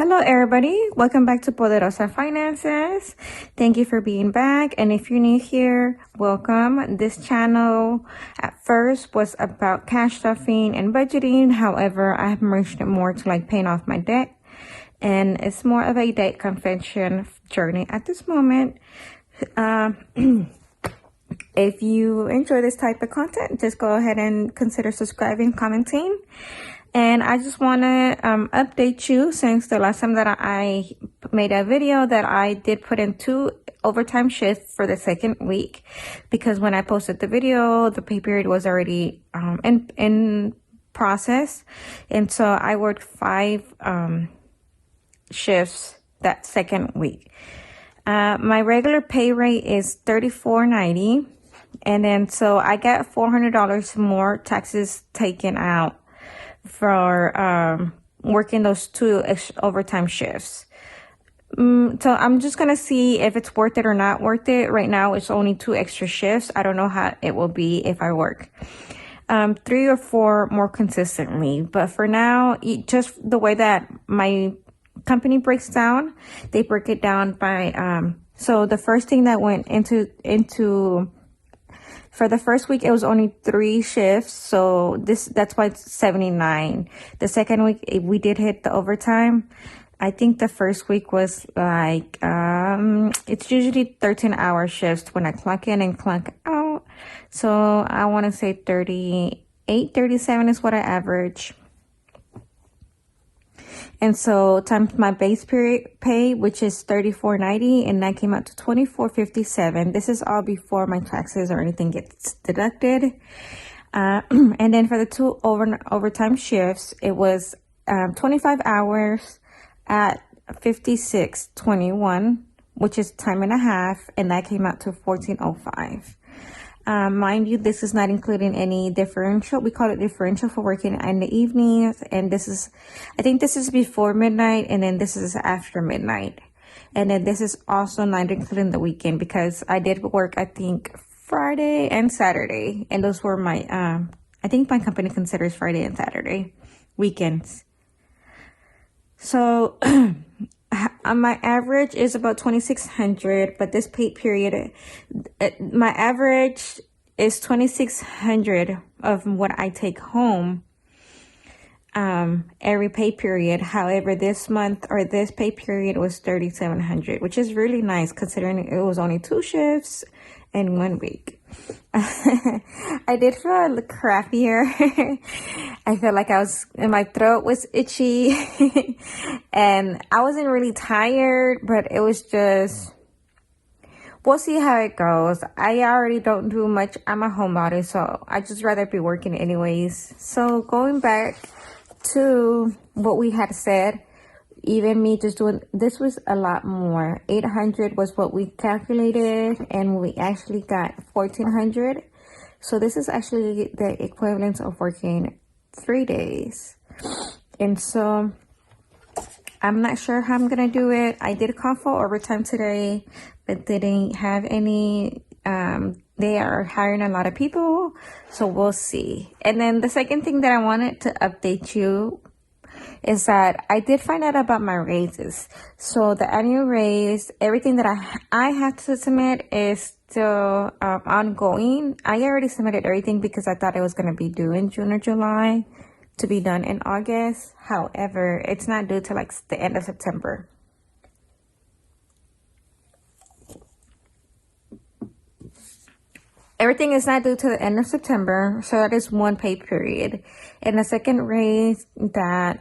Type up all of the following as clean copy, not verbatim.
Hello everybody, welcome back to Poderosa Finances. Thank you for being back, and if you're new here, welcome. This channel at first was about cash stuffing and budgeting. However, I have merged it more to like paying off my debt, and it's more of a debt confession journey at this moment. If you enjoy this type of content, just go ahead and consider subscribing, commenting. And I just want to update you, since the last time that I made a video, that I did put in 2 overtime shifts for the second week, because when I posted the video, the pay period was already in process. And so I worked 5 shifts that second week. My regular pay rate is $34.90, and then so I got $400 more taxes taken out for working those 2 overtime shifts. So I'm just gonna see if it's worth it or not worth it. Right now it's only 2 extra shifts. I don't know how it will be if I work 3 or 4 more consistently, but for now, just the way that my company breaks down, they break it down by so the first thing that went into for the first week, it was only 3 shifts, so that's why it's 79. The second week, we did hit the overtime. I think the first week was like it's usually 13-hour shifts when I clock in and clock out, so I want to say 38, 37 is what I average. And so times my base period pay, which is $34.90, and that came out to $24.57. This is all before my taxes or anything gets deducted. And then for the 2 overtime shifts, it was 25 hours at $56.21, which is time and a half, and that came out to $14.05. Mind you, this is not including any differential. We call it differential for working in the evenings. And I think this is before midnight, and then this is after midnight. And then this is also not including the weekend, because I did work, I think, Friday and Saturday. And those were my, I think my company considers Friday and Saturday weekends. So my average is about $2,600, but this pay period, my average is $2,600 of what I take home every pay period. However, this month or this pay period was $3,700, which is really nice considering it was only 2 shifts in 1 week. I did feel a little crappier. I felt like my throat was itchy and I wasn't really tired, but it was just, we'll see how it goes. I already don't do much. I'm a homebody, so I just rather be working anyways. So going back to what we had said, even me just doing this was a lot more. 800 was what we calculated, and we actually got 1,400. So this is actually the equivalent of working 3 days. And so I'm not sure how I'm gonna do it. I did call for overtime today, but they didn't have any. They are hiring a lot of people, so we'll see. And then the second thing that I wanted to update you is that I did find out about my raises. So the annual raise, everything that I have to submit is still ongoing. I already submitted everything because I thought it was going to be due in June or July to be done in August. However, it's not due till like the end of September. Everything is not due to the end of September, so that is 1 pay period. And the second raise that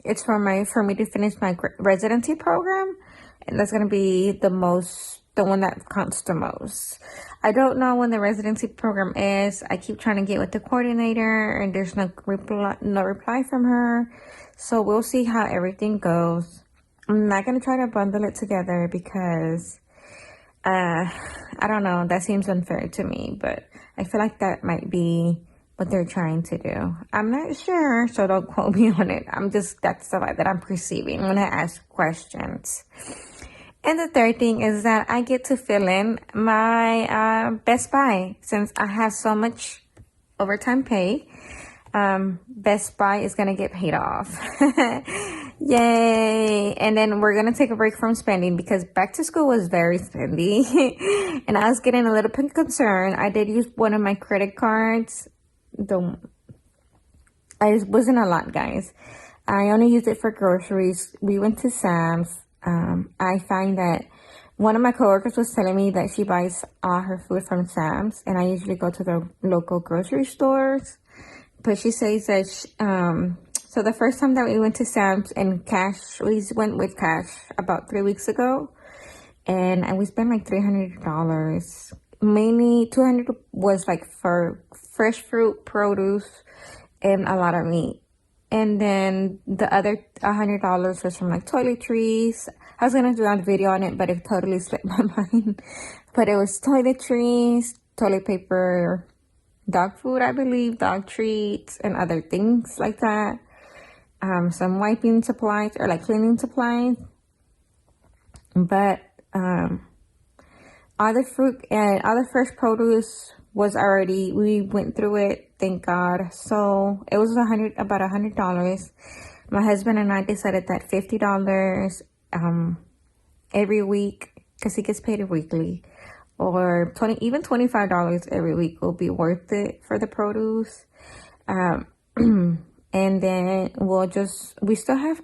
it's for me to finish my residency program, and that's gonna be the one that counts the most. I don't know when the residency program is. I keep trying to get with the coordinator, and there's no reply from her. So we'll see how everything goes. I'm not gonna try to bundle it together because I don't know, that seems unfair to me, but I feel like that might be what they're trying to do. I'm not sure, so don't quote me on it. That's the vibe that I'm perceiving when I ask questions. And the third thing is that I get to fill in my Best Buy. Since I have so much overtime pay, Best Buy is gonna get paid off. Yay! And then we're gonna take a break from spending because back to school was very spendy. And I was getting a little bit concerned. I did use one of my credit cards. It wasn't a lot, guys. I only used it for groceries. We went to Sam's. I find that one of my coworkers was telling me that she buys all her food from Sam's, and I usually go to the local grocery stores. But she says that so the first time that we went to Sam's and cash, we went with cash about 3 weeks ago, and we spent like $300. Mainly 200 was like for fresh fruit, produce, and a lot of meat. And then the other $100 was from like toiletries. I was gonna do a video on it, but it totally slipped my mind. But it was toiletries, toilet paper, dog food, I believe, dog treats, and other things like that. Some wiping supplies or like cleaning supplies. But all the fruit and all the fresh produce was already, we went through it, thank God. So it was about $100. My husband and I decided that $50 every week, because he gets paid weekly, or even $25 every week will be worth it for the produce. And then we still have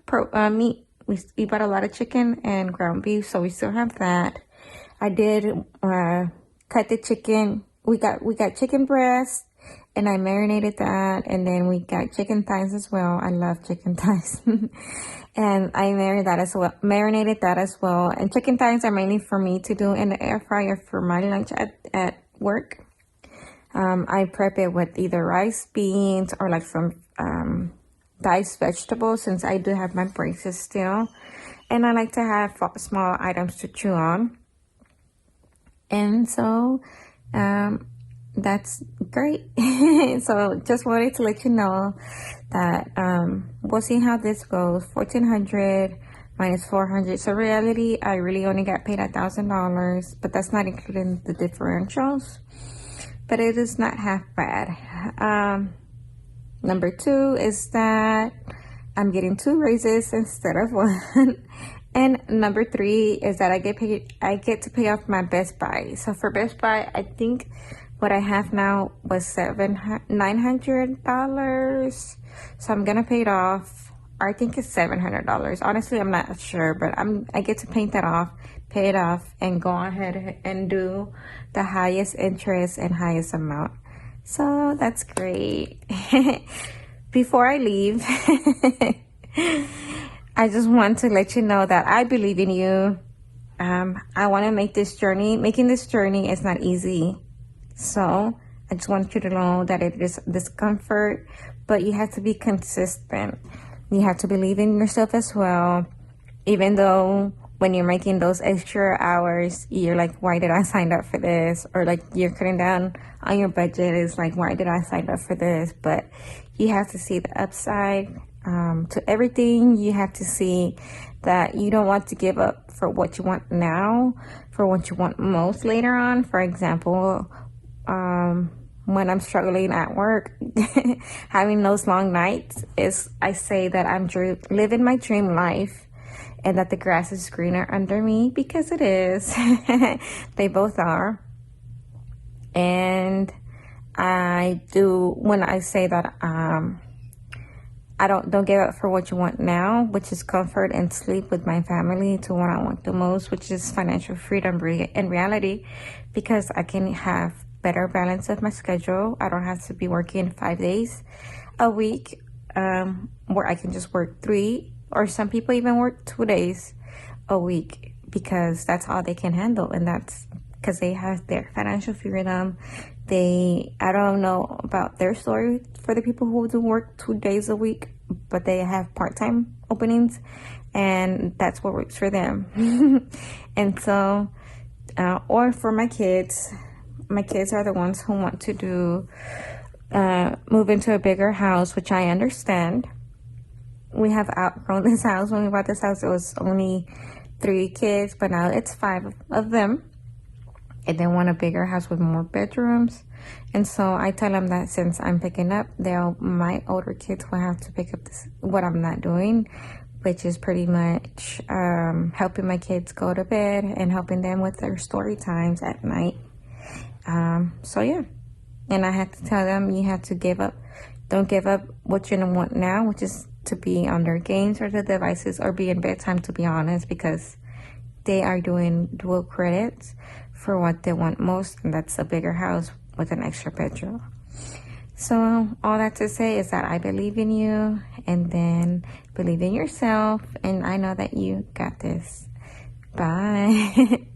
meat. We bought a lot of chicken and ground beef, so we still have that. I did cut the chicken. We got chicken breast, and I marinated that, and then we got chicken thighs as well. I love chicken thighs. And I marinated that as well. And chicken thighs are mainly for me to do in the air fryer for my lunch at work. I prep it with either rice, beans, or like some diced vegetables, since I do have my braces still. And I like to have small items to chew on. And so that's great. So just wanted to let you know that we'll see how this goes. $1,400 minus $400. So reality, I really only got paid $1,000, but that's not including the differentials. But it is not half bad. Number 2 is that I'm getting 2 raises instead of 1. And number 3 is that I get to pay off my Best Buy. So for Best Buy, I think what I have now was $900. So I'm gonna pay it off. I think it's $700. Honestly, I'm not sure, but I get to pay it off, and go ahead and do the highest interest and highest amount. So that's great. Before I leave, I just want to let you know that I believe in you. I want to make this journey. Making this journey is not easy. So I just want you to know that it is discomfort, but you have to be consistent. You have to believe in yourself as well. Even though when you're making those extra hours, you're like, why did I sign up for this? Or like you're cutting down on your budget. It's like, why did I sign up for this? But you have to see the upside to everything. You have to see that you don't want to give up for what you want now, for what you want most later on. For example, when I'm struggling at work, having those long nights, I say that I'm living my dream life, and that the grass is greener under me, because it is. They both are. And when I say that I don't give up for what you want now, which is comfort and sleep with my family, to what I want the most, which is financial freedom in reality, because I can have better balance of my schedule. I don't have to be working 5 days a week, where I can just work 3, or some people even work 2 days a week, because that's all they can handle, and that's because they have their financial freedom. I don't know about their story for the people who do work 2 days a week, but they have part-time openings, and that's what works for them. And so, or for my kids are the ones who want to move into a bigger house, which I understand. We have outgrown this house. When we bought this house, it was only 3 kids, but now it's 5 of them. And they want a bigger house with more bedrooms. And so I tell them that since I'm picking up, my older kids will have to pick up what I'm not doing. which is pretty much helping my kids go to bed and helping them with their story times at night. So yeah, and I had to tell them, you have to give up. Don't give up what you want now, which is to be on their games or the devices or be in bedtime, to be honest, because they are doing dual credits for what they want most, and that's a bigger house with an extra bedroom. So all that to say is that I believe in you, and then believe in yourself, and I know that you got this. Bye.